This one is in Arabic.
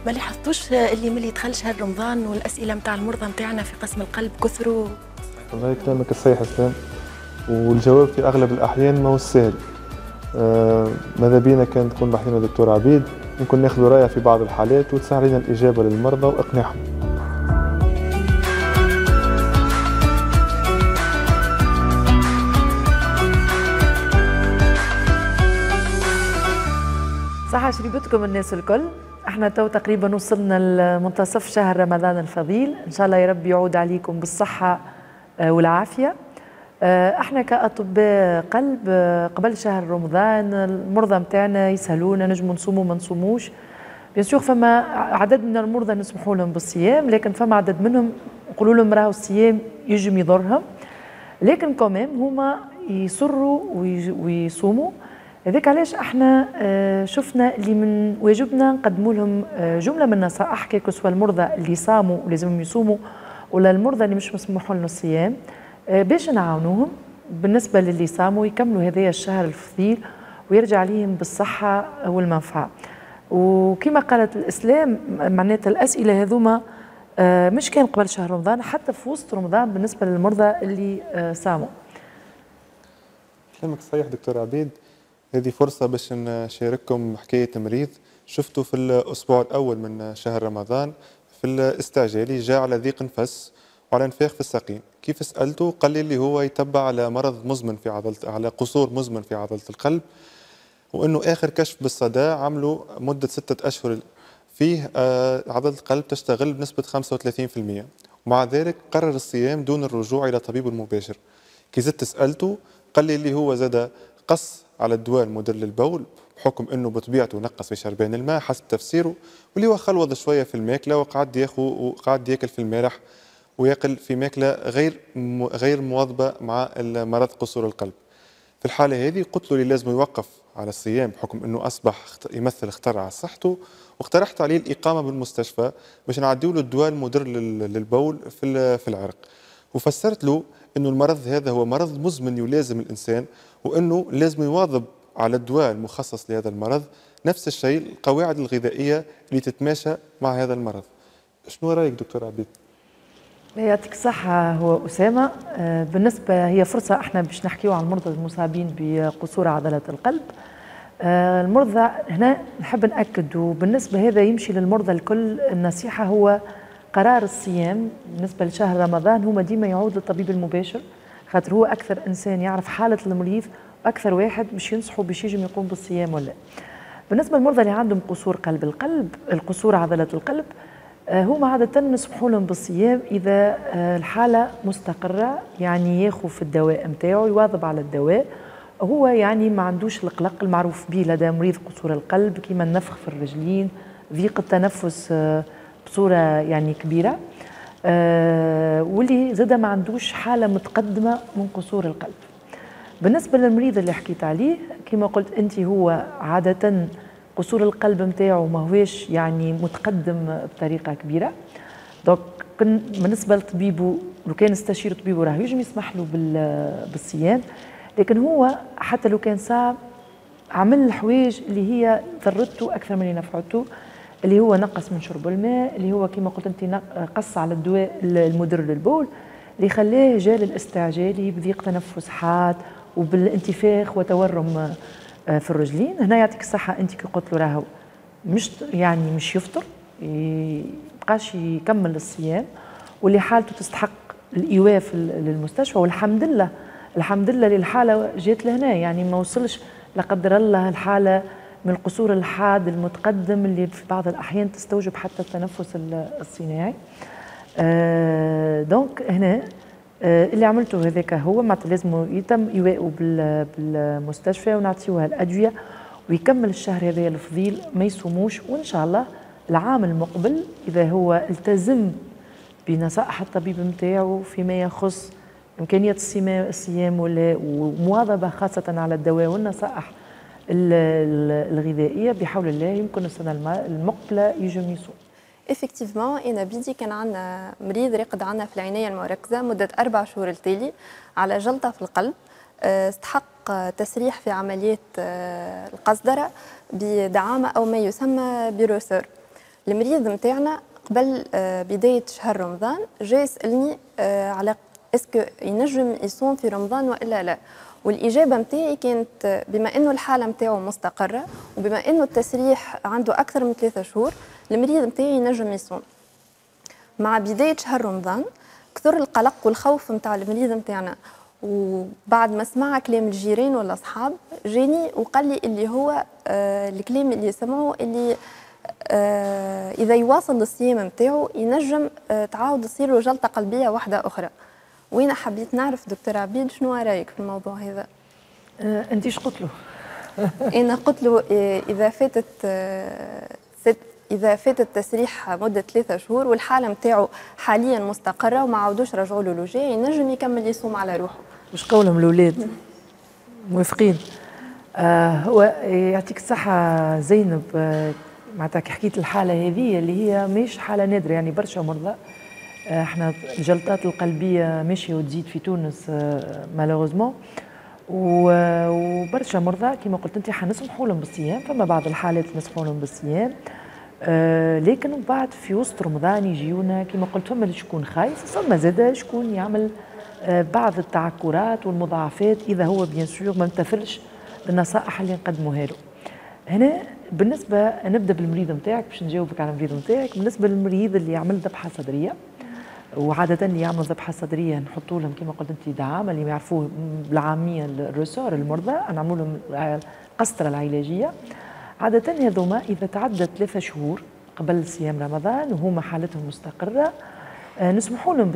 ما لاحظتوش اللي ملي دخل شهر رمضان والاسئله نتاع المرضى نتاعنا في قسم القلب كثروا؟ والله كلامك الصحيح اسلام، والجواب في اغلب الاحيان ما هو سهل. ماذا بينا كان تكون بحثنا دكتور عبيد، ممكن ناخذ رايه في بعض الحالات وتسهل لنا الاجابه للمرضى واقناعهم. صحة شريبتكم الناس الكل. احنا تو تقريبا وصلنا لمنتصف شهر رمضان الفضيل، ان شاء الله يا رب يعود عليكم بالصحة والعافية. احنا كأطباء قلب قبل شهر رمضان المرضى متاعنا يسهلونا نجموا نصوموا ما نصوموش. بيان سور فما عدد من المرضى نسمحوا لهم بالصيام، لكن فما عدد منهم يقولوا لهم راهو الصيام يجم يضرهم، لكن كمان هما يصروا ويصوموا. هذاك علاش احنا شفنا اللي من واجبنا نقدموا لهم جمله من النصائح كيكو المرضى اللي صاموا ولازمهم يصوموا ولا المرضى اللي مش مسموح لهم الصيام، باش نعاونوهم بالنسبه للي صاموا يكملوا هذايا الشهر الفضيل ويرجع ليهم بالصحه والمنفعه. وكما قالت الاسلام معناتها الاسئله هذوما مش كان قبل شهر رمضان، حتى في وسط رمضان بالنسبه للمرضى اللي صاموا. كلامك صحيح دكتور عبيد. هذه فرصة باش نشارككم حكاية مريض شفته في الأسبوع الأول من شهر رمضان في الاستعجالي، جاء على ضيق نفس وعلى انفاخ في الساقين. كيف سألته قال لي اللي هو يتبع على مرض مزمن في على قصور مزمن في عضلة القلب، وأنه آخر كشف بالصداع عمله مدة 6 أشهر فيه عضلة القلب تشتغل بنسبة 35%، ومع ذلك قرر الصيام دون الرجوع إلى طبيبه المباشر. كي زدت سألته قال لي اللي هو زاد قص على الدواء المدر للبول بحكم انه بطبيعته نقص في شربان الماء حسب تفسيره، واللي هو خلوض شويه في الماكله وقعد ياكل في المالح وياكل في ماكله غير مواظبه مع مرض قصور القلب. في الحاله هذه قلت له اللي لازم يوقف على الصيام بحكم انه اصبح يمثل خطر على صحته، واقترحت عليه الاقامه بالمستشفى باش نعديوا له الدواء المدر للبول في العرق. وفسرت له انه المرض هذا هو مرض مزمن يلازم الانسان، وانه لازم يواظب على الدواء المخصص لهذا المرض، نفس الشيء القواعد الغذائيه اللي تتماشى مع هذا المرض. شنو رايك دكتور عبيد؟ يعطيك الصحة. هو أسامة بالنسبة هي فرصة احنا باش نحكيو عن المرضى المصابين بقصور عضلة القلب. المرضى هنا نحب نأكد، وبالنسبة هذا يمشي للمرضى الكل، النصيحة هو قرار الصيام بالنسبة لشهر رمضان هما ديما يعود للطبيب المباشر، خاطر هو أكثر إنسان يعرف حالة المريض وأكثر واحد مش ينصحوا باش يجم يقوم بالصيام ولا. بالنسبة للمرضى اللي عندهم قصور القصور عضلة القلب هما عادة نسمحوا لهم بالصيام إذا الحالة مستقرة، يعني ياخذ في الدواء نتاعو يواظب على الدواء، هو يعني ما عندوش القلق المعروف به لدى مريض قصور القلب كيما النفخ في الرجلين، ضيق التنفس بصورة يعني كبيرة، واللي زاد ما عندوش حالة متقدمة من قصور القلب. بالنسبة للمريض اللي حكيت عليه كما قلت أنت، هو عادة قصور القلب نتاعو ما هوش يعني متقدم بطريقة كبيرة، دونك بالنسبة لطبيبه لو كان استشير طبيبه راه يجم يسمح له بالصيام، لكن هو حتى لو كان صعب عمل الحوايج اللي هي ضرته أكثر من نفعته، اللي هو نقص من شرب الماء، اللي هو كما قلت أنت قص على الدواء المدر للبول اللي خلاه جال الاستعجالي بضيق تنفس حاد وبالانتفاخ وتورم في الرجلين. هنا يعطيك الصحة أنت كي قلت له راهو مش يفطر، يبقاش يكمل الصيام، واللي حالته تستحق الإيواء للمستشفى، والحمد لله الحمد لله للحالة جات لهنا، يعني ما وصلش لا قدر الله الحالة من القصور الحاد المتقدم اللي في بعض الأحيان تستوجب حتى التنفس الصناعي. دونك هنا اللي عملته هذاك هو معناتها لازم يتم إيواءه بالمستشفى ونعطيوها الأدوية ويكمل الشهر هذا الفضيل ما يصوموش، وإن شاء الله العام المقبل إذا هو التزم بنصائح الطبيب نتاعو فيما يخص إمكانية الصيام ومواظبة خاصة على الدواء والنصائح الغذائية، بحول الله يمكن السنة المقبلة يجم يصوم. effectivement انا بيدي كان عندنا مريض رقد عندنا في العنايه المركزه مده 4 شهور التالي على جلطه في القلب، استحق تسريح في عمليه القصدره بدعامه او ما يسمى بروسور. المريض نتاعنا قبل بدايه شهر رمضان جاي يسالني على اسكو ينجم يصوم في رمضان والا لا. والاجابه نتاعي كانت بما انه الحاله نتاعو مستقره وبما انه التسريح عنده اكثر من 3 شهور المريض نتاعي ينجم يصوم. مع بدايه شهر رمضان كثر القلق والخوف نتاع المريض نتاعنا، وبعد ما سمع كلام الجيران والاصحاب جاني وقال لي اللي هو الكلام اللي سمعه اللي اذا يواصل الصيام نتاعو ينجم تعاود تصير له جلطه قلبيه واحده اخرى. وين حبيت نعرف دكتور عبيد شنو رايك في الموضوع هذا؟ انت ايش قلت له؟ انا قلت له اذا فاتت تسريح مده 3 شهور والحاله نتاعو حاليا مستقره وما عاودوش رجعوا له لوجيه ينجم يكمل يصوم على روحه. وش قولهم الاولاد؟ موافقين؟ هو يعطيك الصحه زينب. معناتها كي حكيت الحاله هذه اللي هي مش حاله نادره، يعني برشا مرضى احنا الجلطات القلبيه ماشيه وتزيد في تونس مالوغوزمون، وبرشا مرضى كما قلت انت حنسمحوا لهم بالصيام، فما بعض الحالات نسمحوا لهم بالصيام لكن بعد في وسط رمضان يجيونا كما قلت فما شكون خايف فما زاد شكون يعمل بعض التعكرات والمضاعفات اذا هو بيان سور ما امتثلش بالنصائح اللي نقدموها له. هنا بالنسبه نبدا بالمريض نتاعك باش نجاوبك على المريض نتاعك. بالنسبه للمريض اللي يعمل ذبحه صدريه، وعاده اللي يعملوا ذبحه صدريه نحطوا لهم كما قلت انت دعامه اللي يعرفوه بالعاميه الرسور المرضى، نعملوا لهم القسطره العلاجيه. عاده هذوما اذا تعدت 3 شهور قبل صيام رمضان وهما حالتهم مستقره نسمحوا لهم